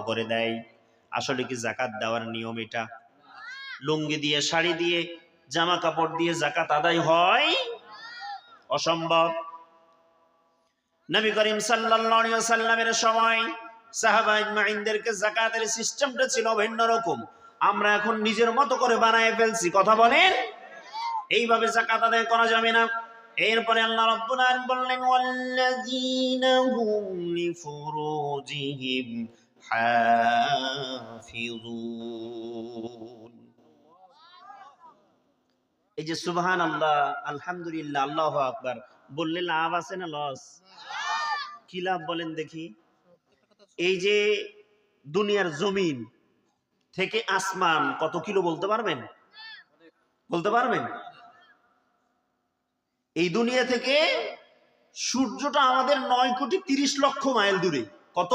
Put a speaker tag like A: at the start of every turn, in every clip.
A: করে দেয়। আসলে কি যাকাত দেওয়ার নিয়ম এটা? লুঙ্গি দিয়ে, শাড়ি দিয়ে, জামা কাপড় দিয়ে যাকাত আদায় হয়? অসম্ভব। নবী করিম সাল্লাল্লাহু আলাইহি ওয়াসাল্লামের সময় সাহাবা ইজমাইনদেরকে যাকাতের সিস্টেমটা ছিল ভিন্ন রকম। আমরা এখন নিজের মতো করে বানায় ফেলছি। কথা বলেন, এইভাবে যাকাত আদায় করা যাবে না। এরপরে আল্লাহ রাব্বুল আলামিন বললেন, ওয়াল্লাযীনা হুম লিফুরুজিহিম হাফিজুন। এই যে সুবহানাল্লাহ, আলহামদুলিল্লাহ, আল্লাহু আকবার বললে লাভ আছে না লস? কি লাভ বলেন দেখি? এই যে দুনিয়ার জমিন থেকে আসমান কত কিলো বলতে পারবেন? বলতে পারবেন? এই দুনিয়া থেকে সূর্যটা আমাদের 9,30,00,000 মাইল দূরে। কত?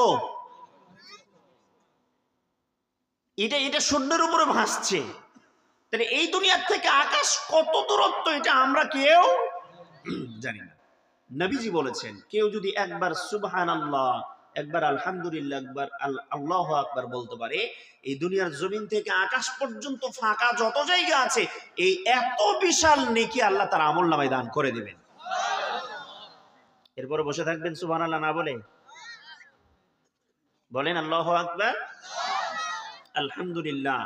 A: এটা শূন্যের উপরে ভাসছে। তাহলে এই দুনিয়ার থেকে আকাশ কত দূরত্ব, এটা আমরা কেউ জানি না। নবীজি বলেছেন, কেউ যদি একবার সুবহানাল্লাহ, একবার আলহামদুলিল্লাহ, একবার আল্লাহু আকবার বলতে পারে, এই দুনিয়ার জমিন থেকে আকাশ পর্যন্ত ফাঁকা যত জায়গা আছে, এই এত বিশাল নেকি আল্লাহ তার আমলনামায় দান করে দিবেন। এরপরে বসে থাকবেন সুবহানাল্লাহ না বলে? বলেন আল্লাহু আকবার, আলহামদুলিল্লাহ।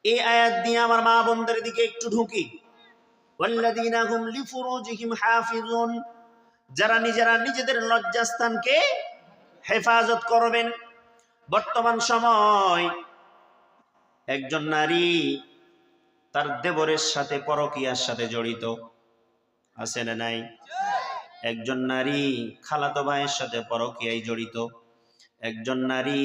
A: এই আয়াত দিয়ে আমার মা বোনদের দিকে একটু ঢুকি। ওয়াল্লাযীনা হুম লিফুরুজিহিম হাফিজুন, যারা নিজেরা নিজেদের লজ্জাস্থানকে হেফাজত করবেন। বর্তমান সময় একজন নারী তার দেবরের সাথে পরকীয়ার সাথে জড়িত, আছে না নাই? একজন নারী খালাতো ভাইয়ের সাথে পরকীয়ায় জড়িত। একজন নারী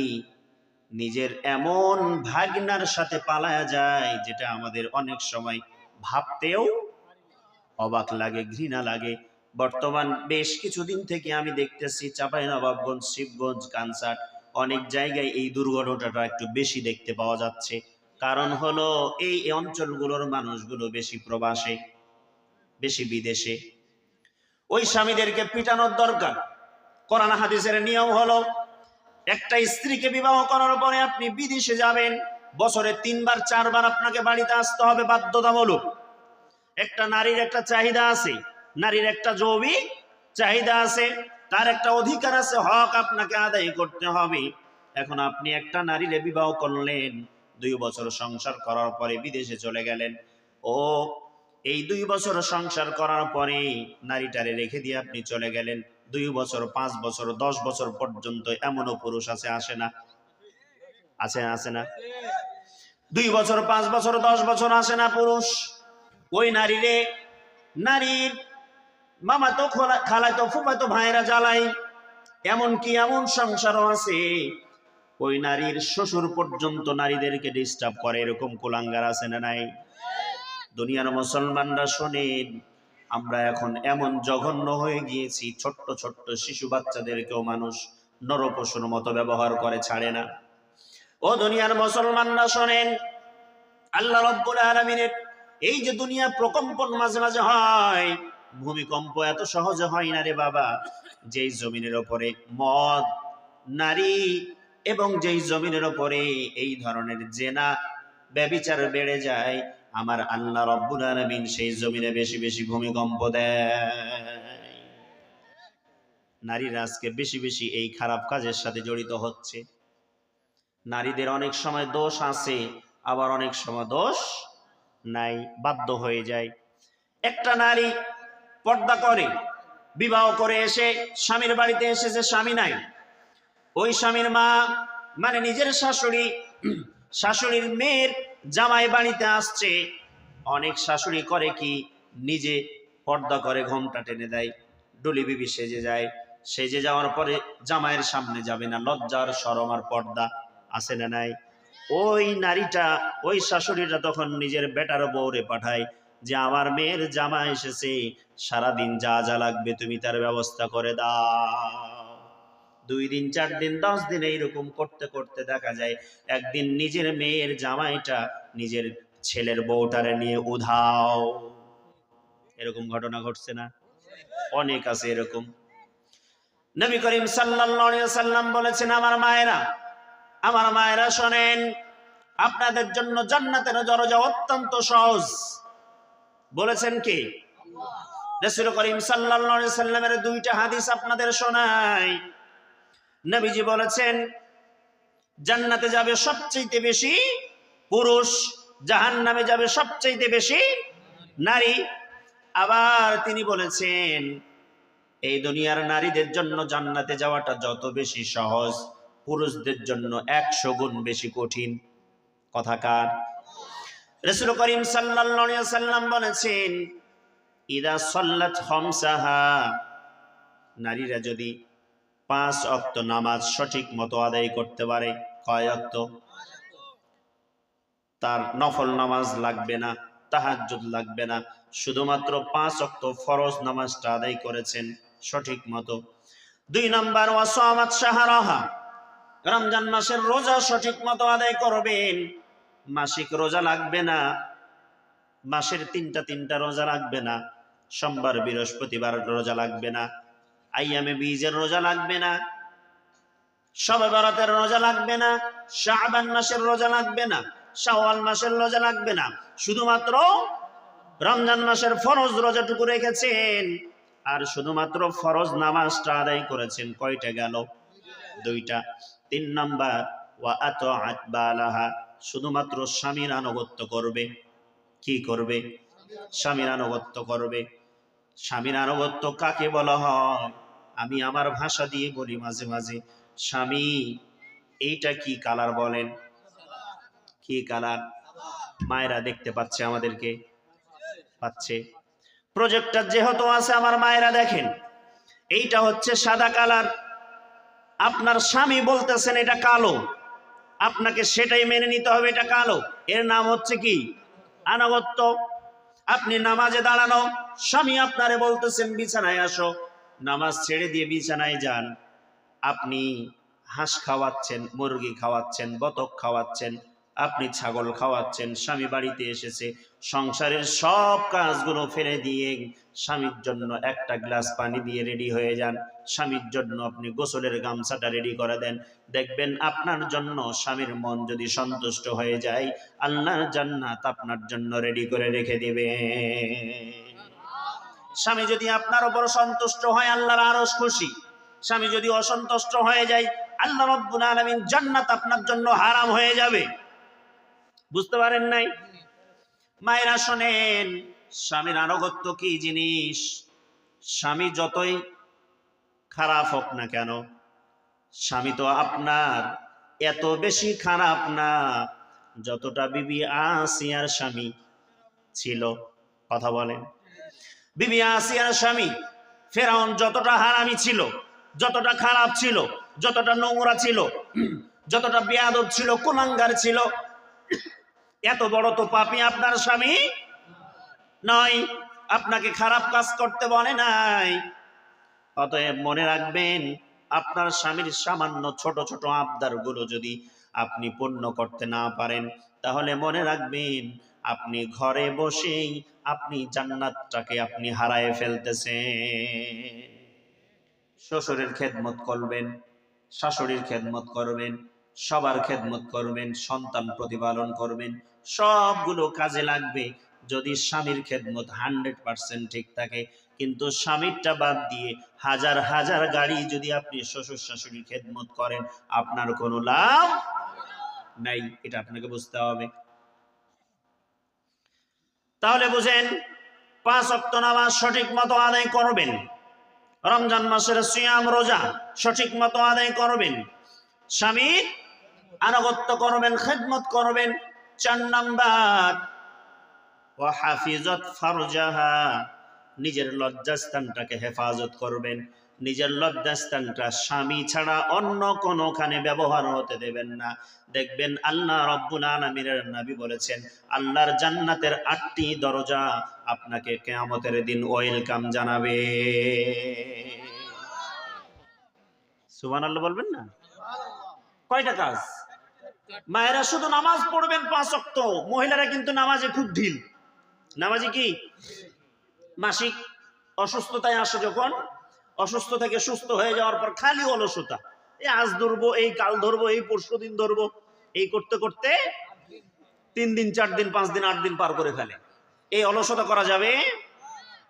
A: নিজের এমন ভাগনার সাথে পালায়া যায়, যেটা আমাদের অনেক সময় ভাবতেও অবাক লাগে, ঘৃণা লাগে। বর্তমান বেশ কিছুদিন থেকে আমি দেখতেছি চাঁপাইনবাবগঞ্জ, শিবগঞ্জ, কানসাট অনেক জায়গায় এই দুর্ঘটনাটা একটু বেশি দেখতে পাওয়া যাচ্ছে। কারণ হলো এই অঞ্চলগুলোর মানুষগুলো বেশি প্রবাসে, বেশি বিদেশে। ওই স্বামীদেরকে পিটানোর দরকার। কোরআন হাদিসের নিয়ম হলো, একটা স্ত্রীকে বিবাহ করার পরে আপনি বিদেশে যাবেন, বছরে 3 বার 4 বার আপনাকে বাড়িতে আসতে হবে, বাধ্যতামূলক। একটা নারীর একটা চাহিদা আছে, নারীর একটা যৌবিক চাহিদা আছে, তার একটা অধিকার আছে, হক আপনাকে আদায় করতে হবে। এখন আপনি একটা নারীরে বিবাহ করলেন, 2 বছর সংসার করার পরে বিদেশে চলে গেলেন। ও এই 2 বছর সংসার করার পরে নারীটারে রেখে দিয়ে আপনি চলে গেলেন। 2 বছর, 5 বছর, 10 বছর পর্যন্ত এমনও পুরুষ আছে, আসে না? আছে না? 2 বছর, 5 বছর, 10 বছর আসে না পুরুষ? ওই নারীরে নারীর মামাতো খালাতো ফুফাতো ভাইরা জ্বালাই। এমনকি এমন সংসারও আছে, ওই নারীর শ্বশুর পর্যন্ত নারীদেরকে ডিস্টার্ব করে, এরকম কুলাঙ্গার আছে না নাই? দুনিয়ার মুসলমানরা শোনেন, আমরা এখন এমন জঘন্য হয়ে গিয়েছি, ছোট্ট ছোট্ট শিশু বাচ্চাদেরকেও মানুষ নরপশুর মতো ব্যবহার করে, ছাড়ে না। ও দুনিয়ার মুসলমানরা শোনেন, আল্লাহ রাব্বুল আলামিনের এই যে দুনিয়া প্রকম্পন মাঝে মাঝে হয়, ভূমিকম্প এত সহজে হয় না রে বাবা। যেই জমিনের উপরে মদ, নারী এবং যেই জমিনের উপরে এই ধরনের জেনা, ব্যভিচার বেড়ে যায়, আমার আল্লাহ রাব্বুল আলামিন সেই জমিনে বেশি বেশি ভূমিকম্প দেয়। নারীরা আজকে বেশি বেশি এই খারাপ কাজের সাথে জড়িত হচ্ছে। নারীদের অনেক সময় দোষ আছে, আবার অনেক সময় দোষ নাই, বাধ্য হয়ে যায়। একটা নারী পর্দা করে, বিবাহ করে এসে স্বামীর বাড়িতে এসেছে, স্বামী নাই। ওই স্বামীর মা, মানে নিজের শাশুড়ি, শাশুড়ির মেয়ের জামাই বাড়িতে আসছে। অনেক শাশুড়ি করে কি, নিজে পর্দা করে ঘোমটা টেনে দেয়, ডলি বিবি সেজে যায়। সেজে যাওয়ার পরে জামাইয়ের সামনে যাবে না, লজ্জার শরম আর পর্দা, আছে না নাই? ওই নারীটা, ওই শাশুড়িটা তখন নিজের বেটার বউরে পাঠায় যে আমার মেয়ের জামা এসেছে, সারাদিন যা যা লাগবে তুমি তার ব্যবস্থা করে দাও। 2 দিন, 4 দিন, 10 দিন এইরকম করতে করতে দেখা যায় একদিন নিজের মেয়ের জামাইটা নিজের ছেলের বউটারে নিয়ে উধাও। এরকম ঘটনা ঘটছে না? অনেক আছে এরকম। নবী করিম সাল্লাল্লাহু আলাইহি ওয়াসাল্লাম বলেছেন, আমার মায়েরা শোনেন, আপনাদের জন্য জান্নাতের দরজা অত্যন্ত সহজ। বলেছেন কে? রাসূল করিম সাল্লাল্লাহু আলাইহি ওয়াসাল্লামের দুইটা হাদিস আপনাদের শোনাই। নবীজি বলেছেন, জান্নাতে যাবে সবচেয়ে বেশি পুরুষ, জাহান্নামে যাবে সবচেয়ে বেশি নারী। আবার তিনি বলেছেন, এই দুনিয়ার নারীদের জন্য জান্নাতে যাওয়াটা যত বেশি সহজ, পুরুষদের জন্য 100 গুণ বেশি কঠিন। কথা কার? রাসূল করিম সাল্লাল্লাহু আলাইহি ওয়াসাল্লাম বলেছেন, ইদা সাল্লাত খামসাহা, নারীরা যদি 5 ওয়াক্ত নামাজ সঠিক মতো আদায় করতে পারে। কয় ওয়াক্ত? তার নফল নামাজ লাগবে না, তাহাজ্জুদ লাগবে না, শুধুমাত্র 5 ওয়াক্ত ফরজ নামাজটা আদায় করেছেন সঠিক মতো। 2 নাম্বার, ওয়াসামাত শাহরাহা, রমজান মাসের রোজা সঠিক মতো আদায় করবেন। মাসিক রোজা লাগবে না, মাসের তিনটা রোজা লাগবে না, সোমবার বৃহস্পতিবার রোজা লাগবে না, আইয়ামে বীজের রোজা লাগবে না, শবে বরাতের রোজা লাগবে না, শাবান মাসের রোজা লাগবে না, শাওয়াল মাসের রোজা লাগবে না, শুধুমাত্র রমজান মাসের ফরজ রোজাটুকু রেখেছেন। আর শুধুমাত্র ফরজ নামাজটা আদায় করেছেন। কয়টা গেল? 2টা। 3 নাম্বার, ওয়া আতাআত বালাহা, শুধুমাত্র স্বামীর আনুগত্য করবে। কি করবে? স্বামীর আনুগত্য করবে। স্বামীর আনুগত্য কাকে বলা হয়? আমি আমার ভাষা দিয়ে বলি মাঝে মাঝে, স্বামী এইটা কি কালার বলেন? কি কালার? মায়েরা দেখতে পাচ্ছে, আমাদেরকে পাচ্ছে, প্রজেক্টর যেহেতু আছে, আমার মায়েরা দেখেন, এইটা হচ্ছে সাদা কালার। আপনার স্বামী বলতেছেন এটা কালো, আপনাকে সেটাই মেনে নিতে হবে, এটা কালো। এর নাম হচ্ছে কি? আনুগত্য। আপনি নামাজে দাঁড়ানো, স্বামী আপনারে বলতেছেন বিছানায় আসো, নামাজ ছেড়ে দিয়ে বিছানায় যান। আপনি হাঁস খাওয়াচ্ছেন, মুরগি খাওয়াচ্ছেন, বতক খাওয়াচ্ছেন, আপনি ছাগল খাওয়াচ্ছেন, স্বামী বাড়িতে এসেছে, সংসারের সব কাজগুলো ফেলে দিয়ে স্বামীর জন্য একটা গ্লাস পানি দিয়ে রেডি হয়ে যান। স্বামীর জন্য আপনি গোসলের গামছাটা রেডি করে দেন। দেখবেন আপনার জন্য স্বামীর মন যদি সন্তুষ্ট হয়ে যায়, আল্লাহর জান্নাত আপনার জন্য রেডি করে রেখে দিবে। স্বামী যদি আপনার উপর সন্তুষ্ট হয়, আল্লাহর আরশ খুশি। স্বামী যদি অসন্তুষ্ট হয়ে যায়, আল্লাহ রাব্বুল আলামিন জান্নাত আপনার জন্য হারাম হয়ে যাবে। বুঝতে পারেন নাই? মায়েরা শোনেন, স্বামীর আনুগত্য কি জিনিস। স্বামী যতই খারাপ হোক না কেন, স্বামী তো আপনার এত বেশি খারাপ না যতটা বিবি আসিয়ার স্বামী ছিল। কথা বলেন। বিবি আসিয়ার স্বামী ফেরাউন যতটা হারামি ছিল, যতটা খারাপ ছিল, যতটা নোংরা ছিল, যতটা বেয়াদব ছিল, কুলাঙ্গার ছিল, এত বড় তো পাপী আপনার স্বামী নয়। আপনাকে খারাপ কাজ করতে বলে নাই। অতএব মনে রাখবেন, আপনার স্বামীর সামান্য ছোট ছোট আবদারগুলো যদি আপনি পূর্ণ করতে না পারেন, তাহলে মনে রাখবেন আপনি ঘরে বসেই আপনি জান্নাতটাকে আপনি হারায় ফেলতেছেন। শ্বশুরের খেদমত করবেন, শাশুড়ির খেদমত করবেন, সবার খেদমত করবেন, সন্তান প্রতিপালন করবেন, সবগুলো কাজে লাগবে যদি স্বামীর খেদমত 100% ঠিক থাকে। কিন্তু স্বামীরটা বাদ দিয়ে হাজার হাজার গাড়ি যদি আপনি শ্বশুর শাশুড়ির খেদমত করেন, আপনার কোনো লাভ নাই। এটা আপনাকে বুঝতে হবে। তাহলে বুঝেন, 5 ওয়াক্ত নামাজ সঠিক মতো আদায় করবেন, রমজান মাসের সিয়াম রোজা সঠিক মতো আদায় করবেন, স্বামীর আনুগত্য করবেন, খেদমত করবেন। 4 নাম্বার, ওয়া হাফিজাত ফারজাহা, নিজের লজ্জাস্থানটাকে হেফাজত করবেন। নিজের লজ্জাস্থানটা স্বামী ছাড়া অন্য কোনোখানে ব্যবহার হতে দেবেন না। দেখবেন আল্লাহ রাব্বুল আলামিনের নবী বলেছেন, আল্লাহর জান্নাতের 8টি দরজা আপনাকে কিয়ামতের দিন ওয়েলকাম জানাবে। সুবহানাল্লাহ বলবেন না? কয়টা কাজ? মায়েরা শুধু নামাজ পড়বেন 5 ওয়াক্ত। মহিলারা কিন্তু নামাজে খুব ঢিল। নামাজে কি? মাসিক অসুস্থতায় আসে যখন, অসুস্থ থেকে সুস্থ হয়ে যাওয়ার পর খালি অলসতা, এই আজ ধরবো, এই কাল ধরবো, এই পরশু দিন ধরবো, এই করতে করতে 3 দিন 4 দিন 5 দিন 8 দিন পার করে ফেলে। এই অলসতা করা যাবে?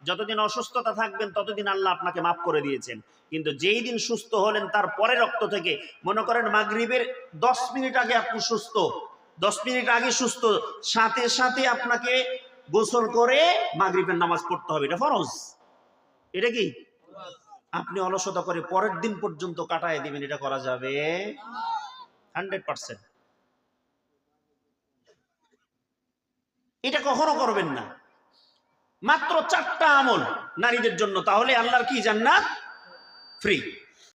A: যতদিন অসুস্থতা থাকবেন ততদিন আল্লাহ আপনাকে মাফ করে দিয়েছেন, কিন্তু যেই দিন সুস্থ হলেন তার পরে রক্ত থেকে, মনে করেন মাগরিবের 10 মিনিট আগে আপনি সুস্থ, 10 মিনিট আগে সুস্থ, সাথে সাথে আপনাকে গোসল করে মাগরিবের নামাজ পড়তে হবে, এটা ফরজ। এটা কি আপনি অলসতা করে পরের দিন পর্যন্ত কাটায় দিবেন? এটা করা যাবে 100%। এটা কখনো করবেন না। মাত্র 4টা আমল নারীদের জন্য, তাহলে আল্লাহর কি জান্নাত ফ্রি।